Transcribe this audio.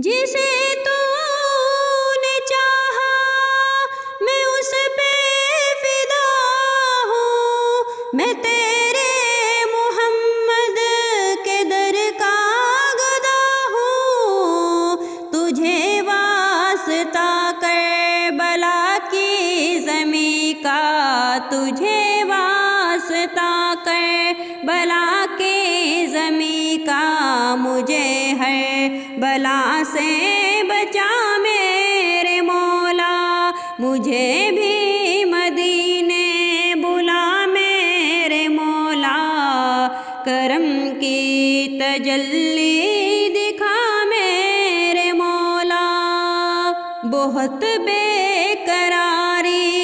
جسے تو نے چاہا میں اس پہ فدا ہوں، میں تیرے محمد کے در کا گدا ہوں، تجھے واسطہ کربلا کی زمیں کا، تجھے واسطہ کربلا کی زمیں کا، مجھے ہر بلا سے بچا میرے مولا، مجھے بھی مدینے بلا میرے مولا، کرم کی تجلی دکھا میرے مولا، بہت بے قراری